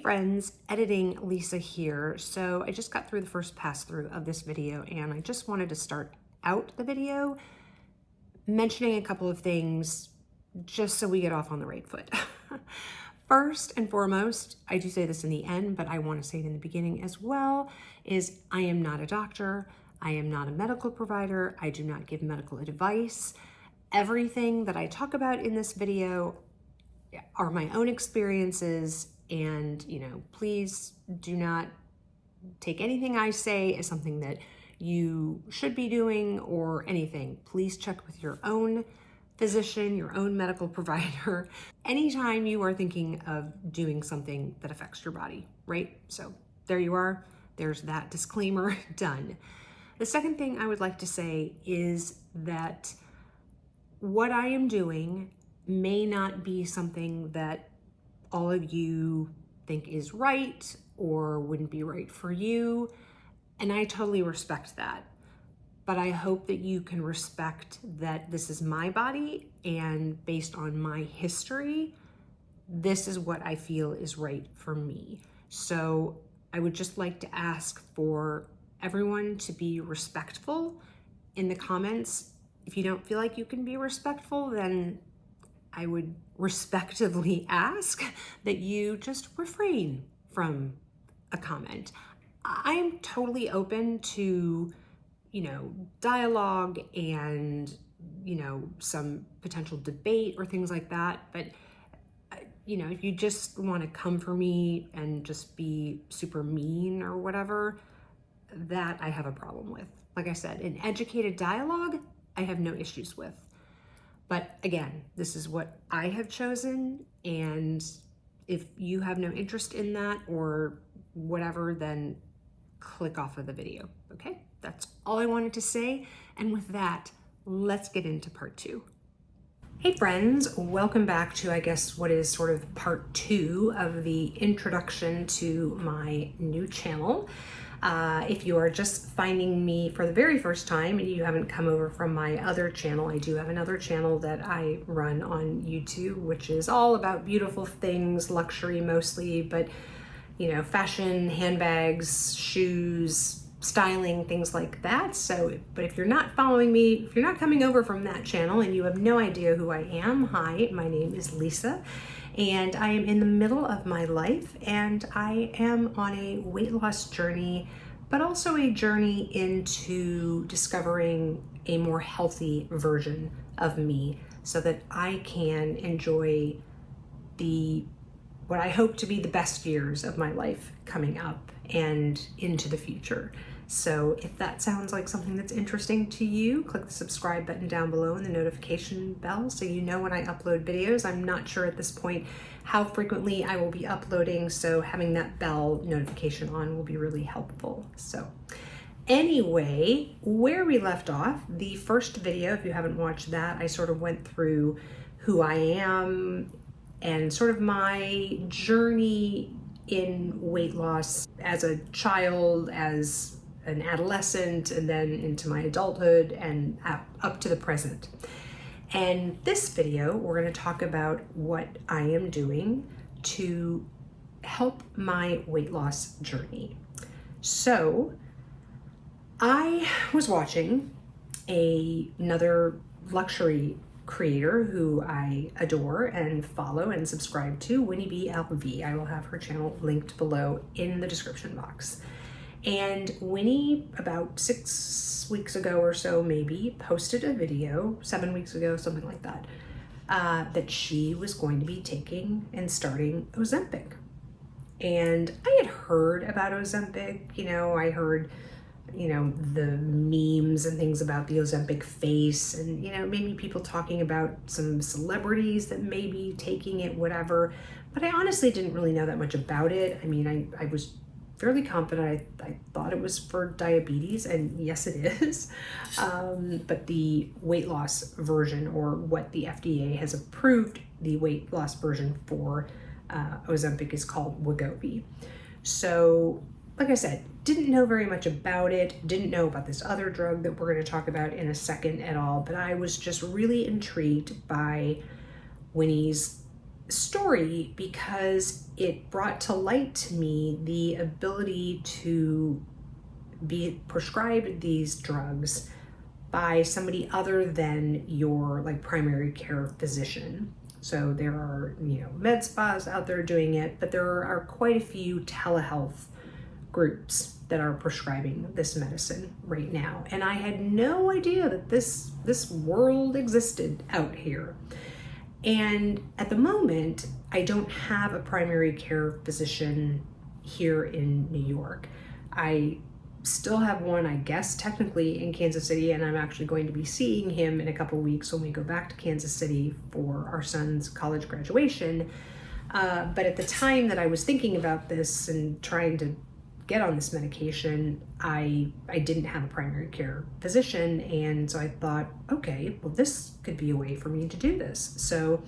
Hey friends, editing Lisa here. So I just got through the first pass through of this video and I just wanted to start out the video mentioning a couple of things just so we get off on the right foot. First and foremost, I do say this in the end, but I want to say it in the beginning as well, is I am not a doctor. I am not a medical provider. I do not give medical advice. Everything that I talk about in this video are my own experiences, and please do not take anything I say as something that you should be doing or anything. Please check with your own physician, your own medical provider, anytime you are thinking of doing something that affects your body, right? So there you are. There's that disclaimer done. The second thing I would like to say is that what I am doing may not be something that all of you think is right or wouldn't be right for you. And I totally respect that. But I hope that you can respect that this is my body, and based on my history, this is what I feel is right for me. So I would just like to ask for everyone to be respectful in the comments. If you don't feel like you can be respectful, then I would respectively ask that you just refrain from a comment. I'm totally open to, dialogue and, some potential debate or things like that. But, if you just want to come for me and just be super mean or whatever, that I have a problem with. Like I said, an educated dialogue, I have no issues with. But again, this is what I have chosen, and if you have no interest in that or whatever, then click off of the video, okay? That's all I wanted to say, and with that, let's get into part 2. Hey friends, welcome back to, I guess, what is sort of part 2 of the introduction to my new channel. If you are just finding me for the very first time and you haven't come over from my other channel, I do have another channel that I run on YouTube, which is all about beautiful things, luxury mostly, but fashion, handbags, shoes, styling, things like that. So, but if you're not following me, if you're not coming over from that channel and you have no idea who I am, hi, my name is Lisa. And I am in the middle of my life, and I am on a weight loss journey, but also a journey into discovering a more healthy version of me so that I can enjoy what I hope to be the best years of my life coming up and into the future. So if that sounds like something that's interesting to you, click the subscribe button down below and the notification bell so you know when I upload videos. I'm not sure at this point how frequently I will be uploading, so having that bell notification on will be really helpful. So anyway, where we left off, the first video, if you haven't watched that, I sort of went through who I am and sort of my journey in weight loss as a child, as an adolescent, and then into my adulthood and up to the present. And this video, we're going to talk about what I am doing to help my weight loss journey. So I was watching another luxury creator who I adore and follow and subscribe to, Winnie LV. I will have her channel linked below in the description box. And Winnie, about 6 weeks ago or so maybe, posted a video, 7 weeks ago, something like that, that she was going to be taking and starting Ozempic. And I had heard about Ozempic, I heard, the memes and things about the Ozempic face, and, maybe people talking about some celebrities that may be taking it, whatever. But I honestly didn't really know that much about it. I mean, I was fairly confident. I thought it was for diabetes, and yes, it is. But the weight loss version, or what the FDA has approved, the weight loss version for Ozempic is called Wegovy. So, like I said, didn't know very much about it, didn't know about this other drug that we're going to talk about in a second at all, but I was just really intrigued by Winnie's story because it brought to light to me the ability to be prescribed these drugs by somebody other than your like primary care physician. So there are, med spas out there doing it, but there are quite a few telehealth groups that are prescribing this medicine right now. And I had no idea that this world existed out here. And at the moment, I don't have a primary care physician here in New York. I still have one, I guess, technically in Kansas City, and I'm actually going to be seeing him in a couple weeks when we go back to Kansas City for our son's college graduation. But at the time that I was thinking about this and trying to get on this medication, I didn't have a primary care physician, and so I thought, okay, well, this could be a way for me to do this. So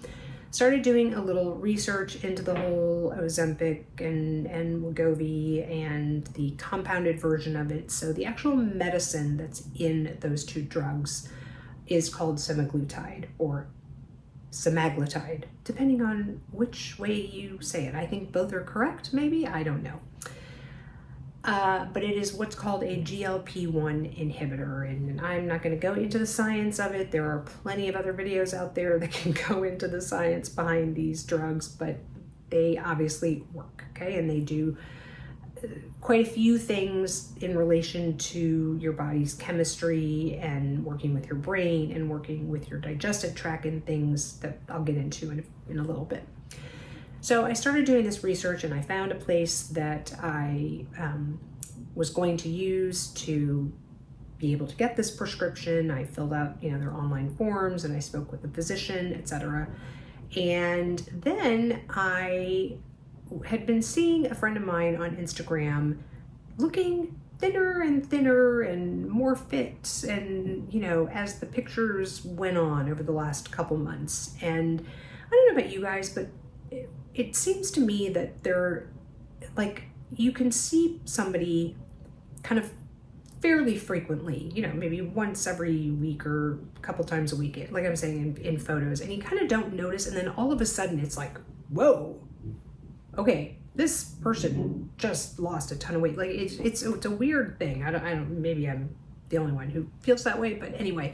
started doing a little research into the whole Ozempic and Wegovy and the compounded version of it. So the actual medicine that's in those two drugs is called semaglutide or semaglutide, depending on which way you say it. I think both are correct, maybe, I don't know. But it is what's called a GLP-1 inhibitor, and I'm not going to go into the science of it. There are plenty of other videos out there that can go into the science behind these drugs, but they obviously work, okay? And they do quite a few things in relation to your body's chemistry and working with your brain and working with your digestive tract and things that I'll get into in a little bit. So I started doing this research, and I found a place that I was going to use to be able to get this prescription. I filled out, their online forms, and I spoke with the physician, etc. And then I had been seeing a friend of mine on Instagram looking thinner and more fit, and as the pictures went on over the last couple months. And I don't know about you guys, but it seems to me that you can see somebody kind of fairly frequently, maybe once every week or a couple times a week, like I'm saying in photos, and you kind of don't notice, and then all of a sudden it's like, whoa, okay, this person just lost a ton of weight. Like it's a weird thing. I don't, maybe I'm the only one who feels that way, but anyway.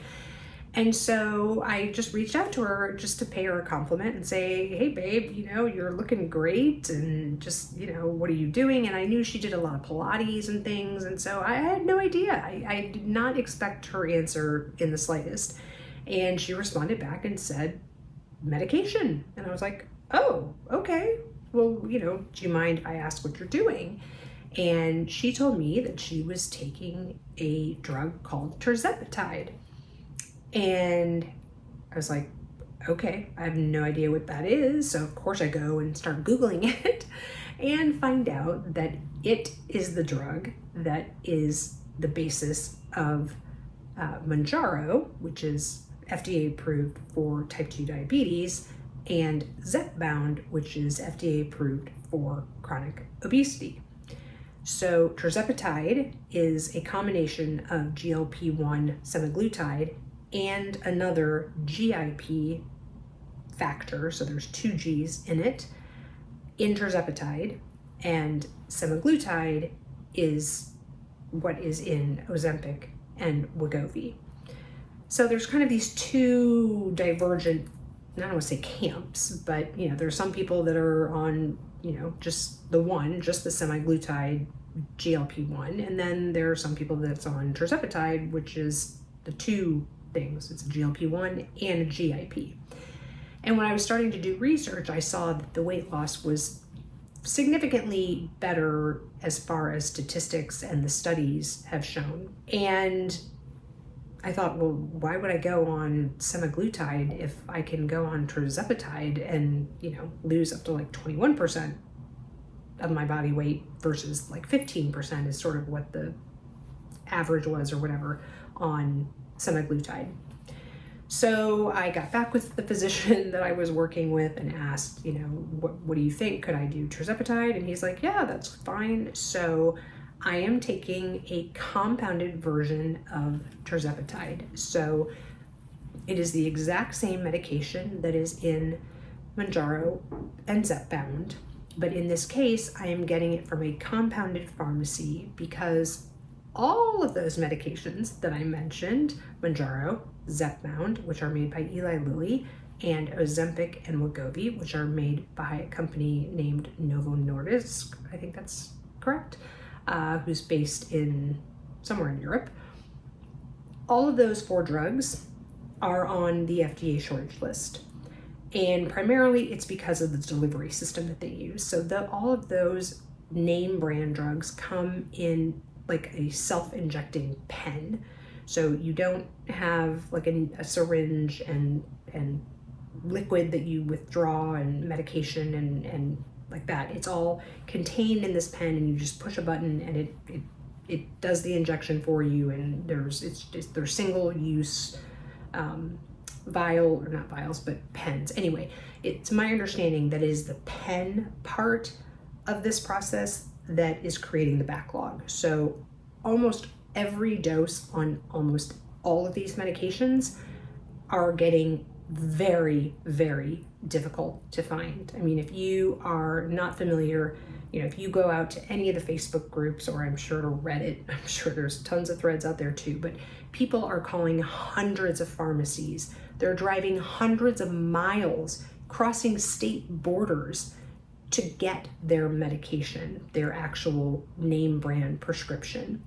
And so I just reached out to her just to pay her a compliment and say, hey babe, you're looking great, and just, what are you doing? And I knew she did a lot of Pilates and things. And so I had no idea. I did not expect her answer in the slightest. And she responded back and said, medication. And I was like, oh, okay. Well, do you mind if I ask what you're doing? And she told me that she was taking a drug called Tirzepatide. And I was like, okay, I have no idea what that is. So of course I go and start Googling it and find out that it is the drug that is the basis of mounjaro, which is FDA approved for type 2 diabetes, and zepbound, which is FDA approved for chronic obesity. So tirzepatide is a combination of GLP-1 semaglutide and another GIP factor, so there's two G's in it, in tirzepatide, and semaglutide is what is in Ozempic and Wegovy. So there's kind of these two divergent, I don't want to say camps, but there's some people that are on, just the semaglutide GLP-1, and then there are some people that's on tirzepatide, which is the two things. It's a GLP-1 and a GIP. And when I was starting to do research, I saw that the weight loss was significantly better as far as statistics and the studies have shown. And I thought, well, why would I go on semaglutide if I can go on tirzepatide and, lose up to like 21% of my body weight versus like 15% is sort of what the average was or whatever on semaglutide. So I got back with the physician that I was working with and asked, what do you think? Could I do tirzepatide? And he's like, yeah, that's fine. So I am taking a compounded version of tirzepatide. So it is the exact same medication that is in mounjaro and zepbound, but in this case, I am getting it from a compounded pharmacy because all of those medications that I mentioned, mounjaro, zepbound, which are made by Eli Lilly, and Ozempic and Wegovy, which are made by a company named Novo Nordisk, I think that's correct, who's based in somewhere in Europe. All of those 4 drugs are on the FDA shortage list. And primarily it's because of the delivery system that they use. So all of those name brand drugs come in like a self-injecting pen. So you don't have like a syringe and liquid that you withdraw and medication and like that. It's all contained in this pen, and you just push a button and it does the injection for you. And there's single use vial, or not vials, but pens. Anyway, it's my understanding that it is the pen part of this process that is creating the backlog. So almost every dose on almost all of these medications are getting very, very difficult to find. I mean, if you are not familiar, if you go out to any of the Facebook groups, or I'm sure to Reddit, I'm sure there's tons of threads out there too, but people are calling hundreds of pharmacies. They're driving hundreds of miles, crossing state borders to get their medication, their actual name brand prescription.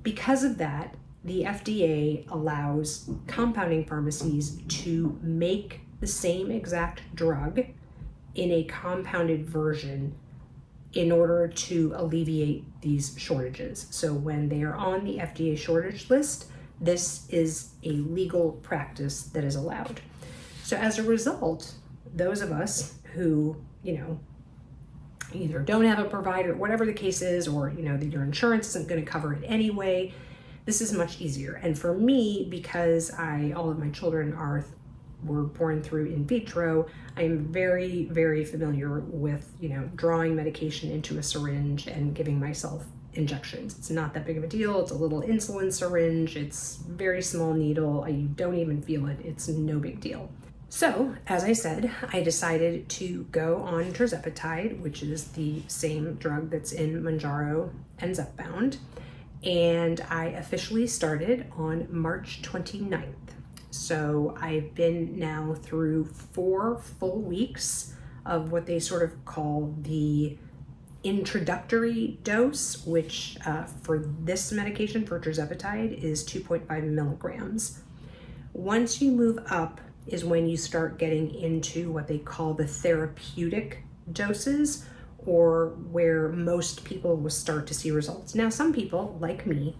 Because of that, the FDA allows compounding pharmacies to make the same exact drug in a compounded version in order to alleviate these shortages. So when they are on the FDA shortage list, this is a legal practice that is allowed. So as a result, those of us who, either don't have a provider, whatever the case is, or, your insurance isn't going to cover it anyway, this is much easier. And for me, because all of my children were born through in vitro, I am very, very familiar with, drawing medication into a syringe and giving myself injections. It's not that big of a deal. It's a little insulin syringe. It's very small needle. You don't even feel it. It's no big deal. So, as I said, I decided to go on Tirzepatide, which is the same drug that's in mounjaro and zepbound, and I officially started on March 29th. So I've been now through 4 full weeks of what they sort of call the introductory dose, which for this medication, for Tirzepatide, is 2.5 milligrams. Once you move up is when you start getting into what they call the therapeutic doses, or where most people will start to see results. Now, some people, like me,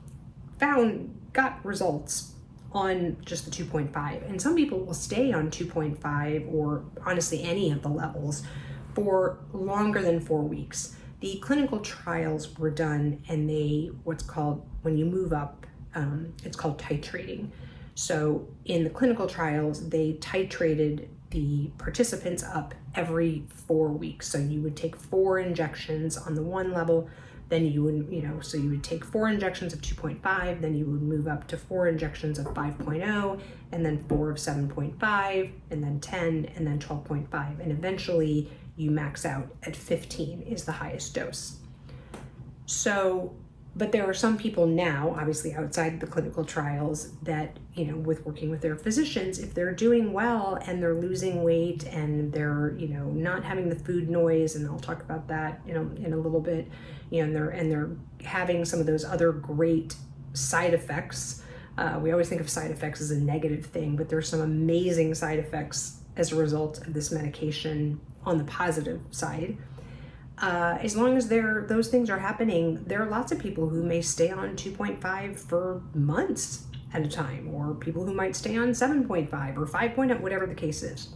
got results on just the 2.5, and some people will stay on 2.5, or honestly any of the levels, for longer than 4 weeks. The clinical trials were done, and what's called, when you move up, it's called titrating. So in the clinical trials, they titrated the participants up every 4 weeks. So you would take 4 injections on the one level, then you would, so you would take 4 injections of 2.5, then you would move up to 4 injections of 5.0, and then 4 of 7.5, and then 10, and then 12.5. And eventually you max out at 15 is the highest dose. So, but there are some people now, obviously outside the clinical trials, that, with working with their physicians, if they're doing well and they're losing weight and they're, not having the food noise, and I'll talk about that, in a little bit, and they're having some of those other great side effects. We always think of side effects as a negative thing, but there's some amazing side effects as a result of this medication on the positive side. As long as those things are happening, there are lots of people who may stay on 2.5 for months at a time, or people who might stay on 7.5 or 5.0, whatever the case is.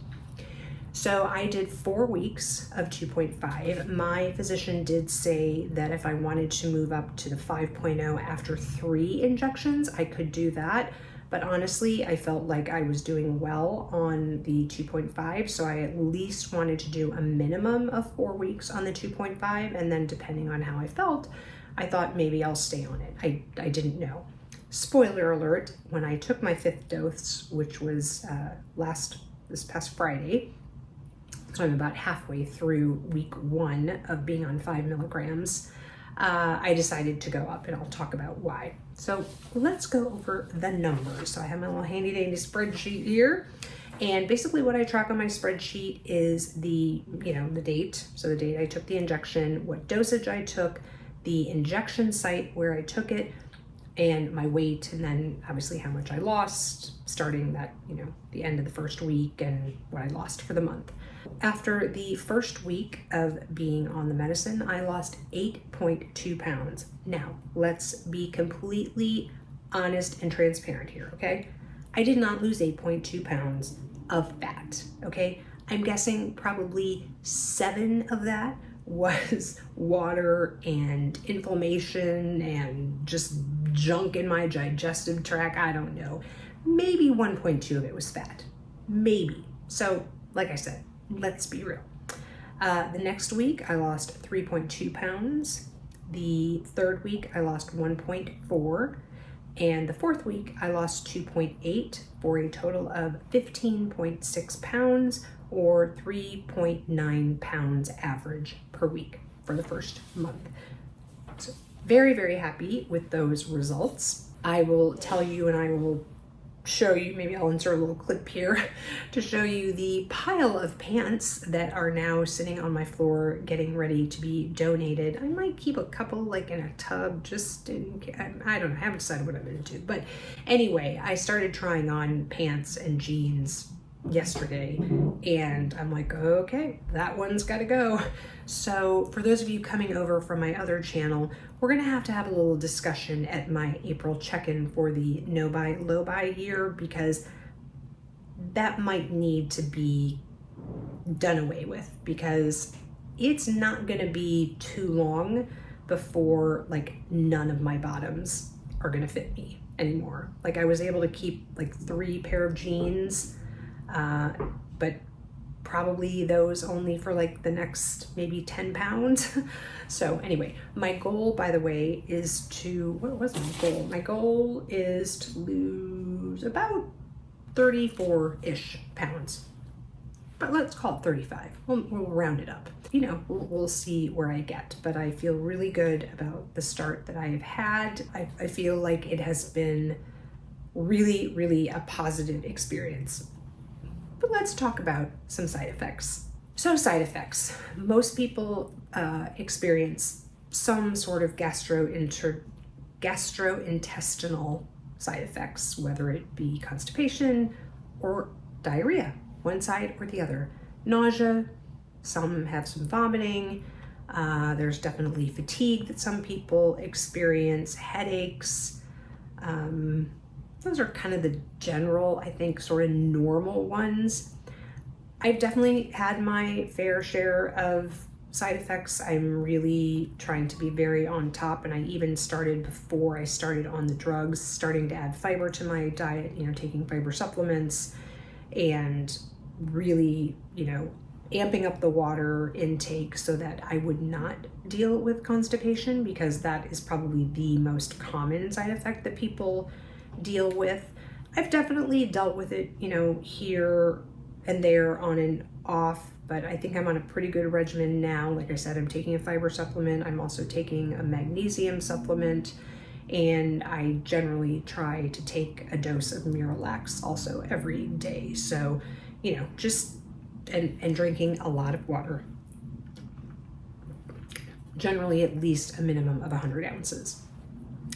So I did 4 weeks of 2.5. My physician did say that if I wanted to move up to the 5.0 after 3 injections, I could do that. But honestly, I felt like I was doing well on the 2.5, so I at least wanted to do a minimum of 4 weeks on the 2.5, and then depending on how I felt, I thought maybe I'll stay on it. I didn't know. Spoiler alert, when I took my 5th dose, which was this past Friday, So I'm about halfway through week 1 of being on 5 milligrams. I decided to go up, and I'll talk about why. So let's go over the numbers. So I have my little handy dandy spreadsheet here. And basically what I track on my spreadsheet is the date. So the date I took the injection, what dosage I took, the injection site where I took it, and my weight, and then obviously how much I lost starting that, the end of the first week, and what I lost for the month. After the first week of being on the medicine, I lost 8.2 pounds. Now, let's be completely honest and transparent here, okay? I did not lose 8.2 pounds of fat, okay? I'm guessing probably 7 of that was water and inflammation and just junk in my digestive tract. I don't know. Maybe 1.2 of it was fat. Maybe. So, like I said, let's be real. The next week, I lost 3.2 pounds. The third week, I lost 1.4. And the fourth week, I lost 2.8 for a total of 15.6 pounds, or 3.9 pounds average per week for the first month. So very, very happy with those results. I will tell you, and I will show you, maybe I'll insert a little clip here to show you the pile of pants that are now sitting on my floor getting ready to be donated. I might keep a couple like in a tub just in, I don't know, I haven't decided what I'm into. But anyway, I started trying on pants and jeans yesterday, and I'm like, okay, that one's got to go. So for those of you coming over from my other channel, we're gonna have to have a little discussion at my April check-in for the no buy low buy year, because that might need to be done away with, because it's not gonna be too long before like none of my bottoms are gonna fit me anymore. Like I was able to keep like 3 pair of jeans, but probably those only for like the next maybe 10 pounds. So anyway, my goal, by the way, is to, what was my goal? My goal is to lose about 34-ish pounds, but let's call it 35. We'll round it up. We'll see where I get, but I feel really good about the start that I have had. I feel like it has been really, really a positive experience. But let's talk about some side effects. So side effects. Most people experience some sort of gastrointestinal side effects, whether it be constipation or diarrhea, one side or the other. Nausea, some have some vomiting. There's definitely fatigue that some people experience, headaches. Those are kind of the general, I think, sort of normal ones. I've definitely had my fair share of side effects. I'm really trying to be very on top, and I even started before I started on the drugs, starting to add fiber to my diet, taking fiber supplements, and really, amping up the water intake so that I would not deal with constipation, because that is probably the most common side effect that people deal with. I've definitely dealt with it, here and there on and off, but I think I'm on a pretty good regimen now. Like I said, I'm taking a fiber supplement. I'm also taking a magnesium supplement, and I generally try to take a dose of Miralax also every day. So, just and drinking a lot of water. Generally at least a minimum of 100 ounces.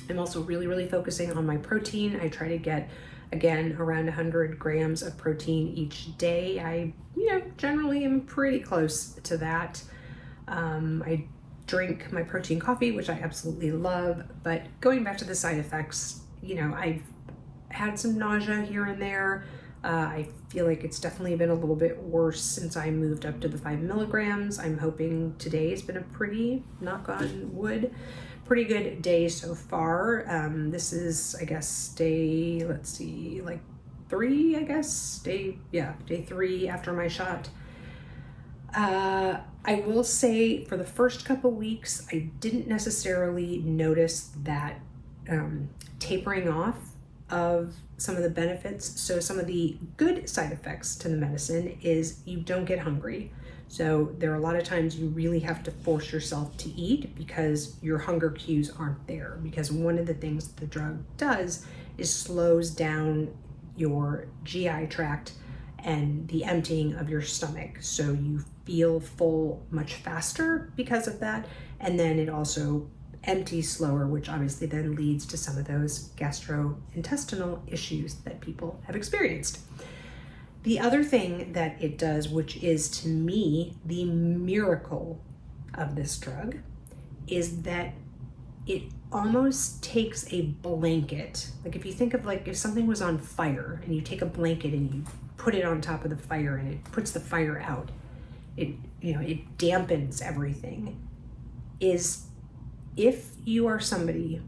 I'm also really, really focusing on my protein. I try to get, again, around 100 grams of protein each day. I, generally am pretty close to that. I drink my protein coffee, which I absolutely love. But going back to the side effects, I've had some nausea here and there. I feel like it's definitely been a little bit worse since I moved up to the 5 milligrams. I'm hoping today's been a pretty, knock on wood, pretty good day so far. This is, I guess, day, let's see, like 3, I guess, day 3 after my shot. I will say for the first couple weeks, I didn't necessarily notice that tapering off of some of the benefits. So some of the good side effects to the medicine is you don't get hungry. So there are a lot of times you really have to force yourself to eat because your hunger cues aren't there. Because one of the things the drug does is slows down your GI tract and the emptying of your stomach. So you feel full much faster because of that. And then it also empties slower, which obviously then leads to some of those gastrointestinal issues that people have experienced. The other thing that it does, which is to me the miracle of this drug, is that it almost takes a blanket. Like if you think of like if something was on fire and you take a blanket and you put it on top of the fire and it puts the fire out, it dampens everything. Is if you are somebody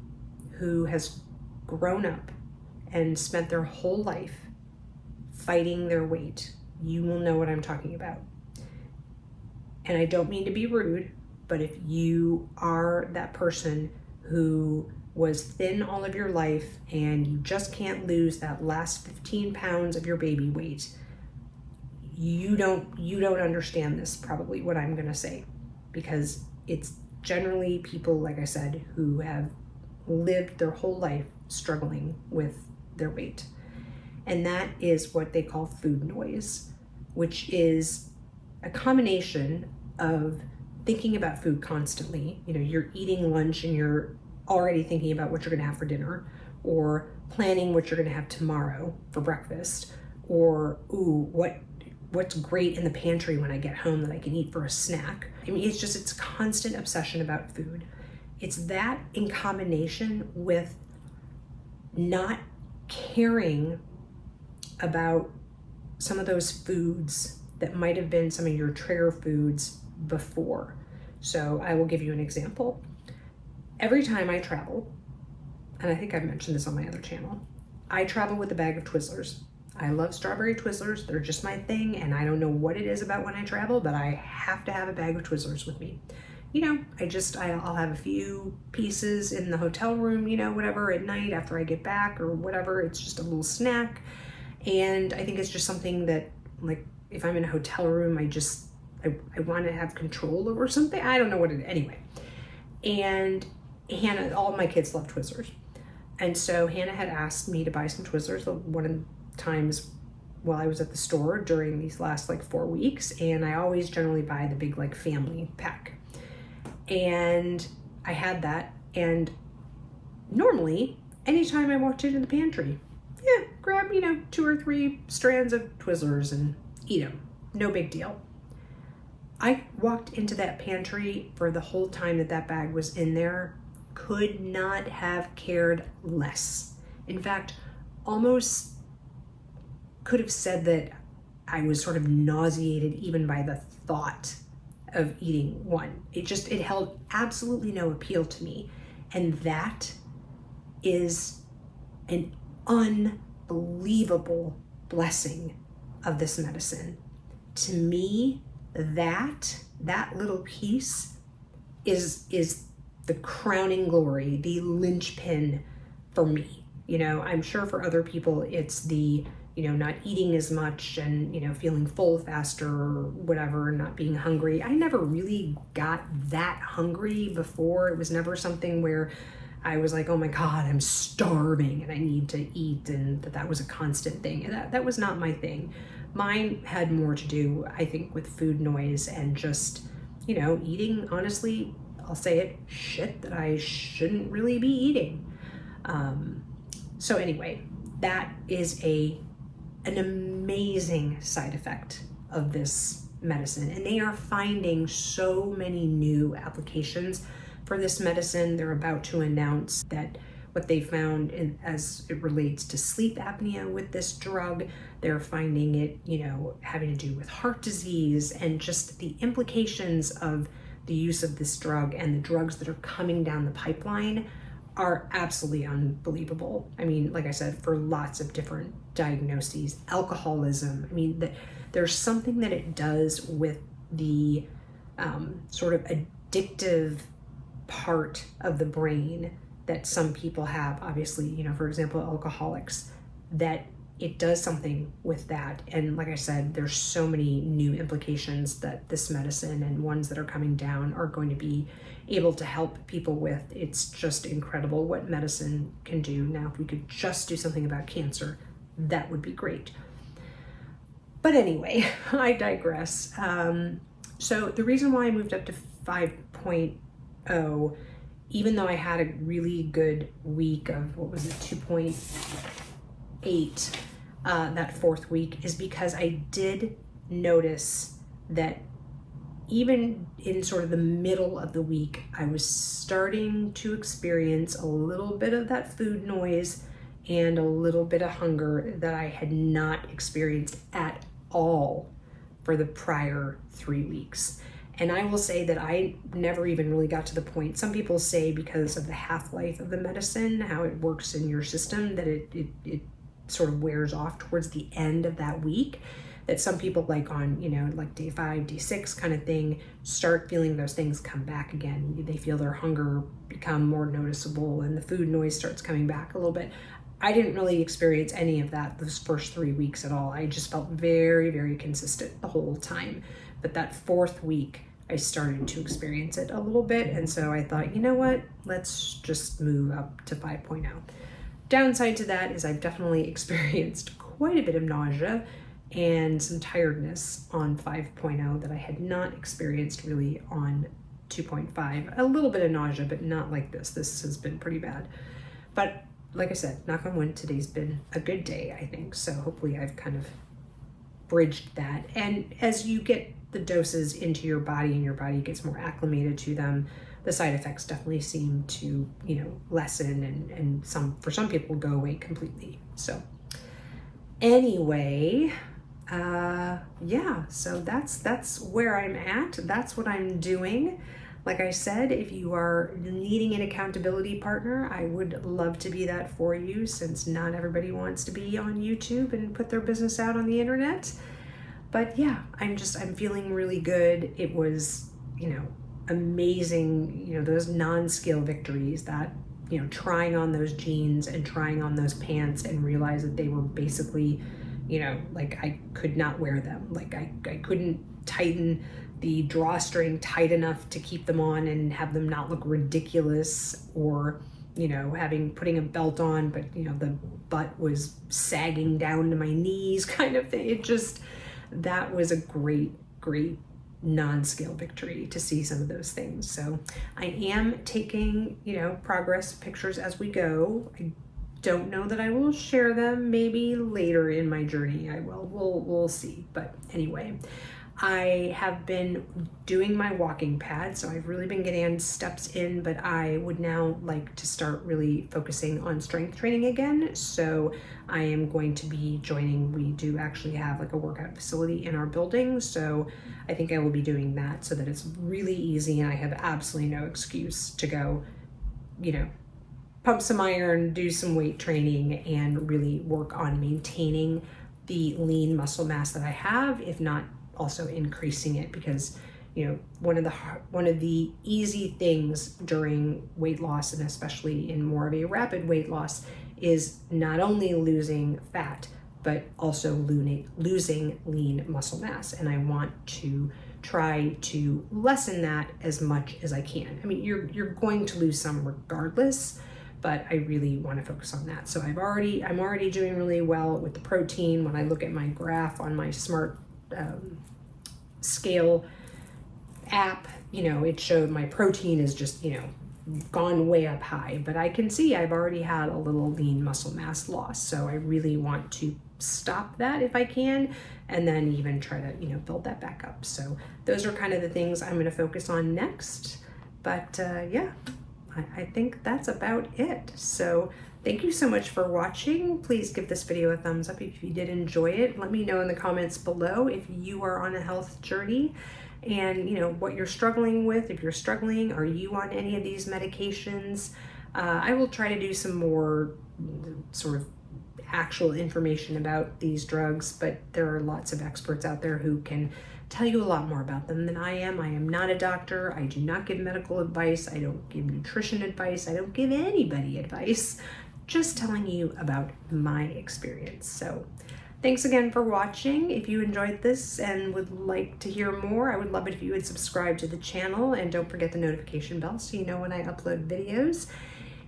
who has grown up and spent their whole life fighting their weight, you will know what I'm talking about. And I don't mean to be rude, but if you are that person who was thin all of your life and you just can't lose that last 15 pounds of your baby weight, you don't understand this, probably what I'm going to say, because it's generally people, like I said, who have lived their whole life struggling with their weight. And that is what they call food noise, which is a combination of thinking about food constantly. You're eating lunch and you're already thinking about what you're going to have for dinner, or planning what you're going to have tomorrow for breakfast, or what's great in the pantry when I get home that I can eat for a snack. It's constant obsession about food. It's that in combination with not caring about some of those foods that might have been some of your trigger foods before. So I will give you an example. Every time I travel, and I think I've mentioned this on my other channel, I travel with a bag of Twizzlers. I love strawberry Twizzlers. They're just my thing, and I don't know what it is about when I travel, but I have to have a bag of Twizzlers with me. I'll have a few pieces in the hotel room, whatever, at night after I get back or whatever. It's just a little snack. And I think it's just something that, like, if I'm in a hotel room, I want to have control over something. I don't know what it is. Anyway. And Hannah, all of my kids love Twizzlers. And so Hannah had asked me to buy some Twizzlers one of the times while I was at the store during these last 4 weeks. And I always generally buy the big family pack. And I had that. And normally, anytime I walked into the pantry, grab, 2 or 3 strands of Twizzlers and eat them. No big deal. I walked into that pantry for the whole time that bag was in there, could not have cared less. In fact, almost could have said that I was sort of nauseated even by the thought of eating one. It held absolutely no appeal to me. And that is an unbelievable blessing of this medicine. To me, that little piece is the crowning glory, the linchpin for me. I'm sure for other people it's the, not eating as much and, feeling full faster or whatever, not being hungry. I never really got that hungry before. It was never something where I was like, oh my God, I'm starving and I need to eat, and that was a constant thing. And that was not my thing. Mine had more to do, I think, with food noise and just, eating, honestly, I'll say it, shit that I shouldn't really be eating. So anyway, that is an amazing side effect of this medicine. And they are finding so many new applications for this medicine. They're about to announce that what they found as it relates to sleep apnea with this drug, they're finding it, having to do with heart disease, and just the implications of the use of this drug and the drugs that are coming down the pipeline are absolutely unbelievable. Like I said, for lots of different diagnoses, alcoholism. There's something that it does with the sort of addictive part of the brain that some people have, obviously, for example, alcoholics, that it does something with that. And like I said, there's so many new implications that this medicine and ones that are coming down are going to be able to help people with. It's just incredible what medicine can do. Now, if we could just do something about cancer, that would be great. But anyway, I digress. So the reason why I moved up to 5.0, even though I had a really good week of, 2.8, that fourth week, is because I did notice that even in sort of the middle of the week, I was starting to experience a little bit of that food noise and a little bit of hunger that I had not experienced at all for the prior 3 weeks. And I will say that I never even really got to the point. Some people say because of the half-life of the medicine, how it works in your system, that it sort of wears off towards the end of that week, that some people like on, like day 5, day 6 kind of thing, start feeling those things come back again. They feel their hunger become more noticeable and the food noise starts coming back a little bit. I didn't really experience any of that those first 3 weeks at all. I just felt very, very consistent the whole time. But that fourth week, I started to experience it a little bit. And so I thought, you know what, let's just move up to 5.0. Downside to that is I've definitely experienced quite a bit of nausea and some tiredness on 5.0 that I had not experienced really on 2.5. A little bit of nausea, but not like this. This has been pretty bad. But like I said, knock on wood, today's been a good day, I think. So hopefully I've kind of bridged that. And as you get the doses into your body and your body gets more acclimated to them, the side effects definitely seem to, lessen and for some people go away completely. So anyway, yeah, so that's where I'm at. That's what I'm doing. Like I said, if you are needing an accountability partner, I would love to be that for you, since not everybody wants to be on YouTube and put their business out on the internet. But yeah, I'm feeling really good. It was, amazing, those non-scale victories, that, trying on those jeans and trying on those pants and realize that they were basically, like I could not wear them. Like I couldn't tighten the drawstring tight enough to keep them on and have them not look ridiculous, or, putting a belt on, but, the butt was sagging down to my knees kind of thing. That was a great, great non-scale victory to see some of those things. So I am taking, progress pictures as we go. I don't know that I will share them. Maybe later in my journey I will. We'll see. But anyway, I have been doing my walking pad, so I've really been getting steps in, but I would now like to start really focusing on strength training again. So I am going to be joining, we do actually have like a workout facility in our building, so I think I will be doing that so that it's really easy and I have absolutely no excuse to go, pump some iron, do some weight training, and really work on maintaining the lean muscle mass that I have, if not also increasing it, because one of the easy things during weight loss, and especially in more of a rapid weight loss, is not only losing fat but also losing lean muscle mass, and I want to try to lessen that as much as I can. I mean, you're going to lose some regardless, but I really want to focus on that. So I'm already doing really well with the protein. When I look at my graph on my smart scale app, it showed my protein is just, gone way up high, but I can see I've already had a little lean muscle mass loss. So I really want to stop that if I can, and then even try to, build that back up. So those are kind of the things I'm going to focus on next. But yeah, I think that's about it. So thank you so much for watching. Please give this video a thumbs up if you did enjoy it. Let me know in the comments below if you are on a health journey and what you're struggling with. If you're struggling, are you on any of these medications? I will try to do some more sort of actual information about these drugs, but there are lots of experts out there who can tell you a lot more about them than I am. I am not a doctor. I do not give medical advice. I don't give nutrition advice. I don't give anybody advice. just telling you about my experience. So thanks again for watching. If you enjoyed this and would like to hear more, I would love it if you would subscribe to the channel, and don't forget the notification bell so you know when I upload videos.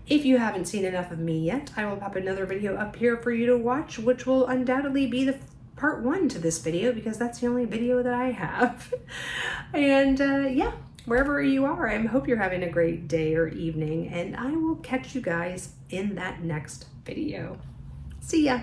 If you haven't seen enough of me yet, I will pop another video up here for you to watch, which will undoubtedly be the part 1 to this video, because that's the only video that I have. And yeah, wherever you are, I hope you're having a great day or evening, and I will catch you guys in that next video. See ya.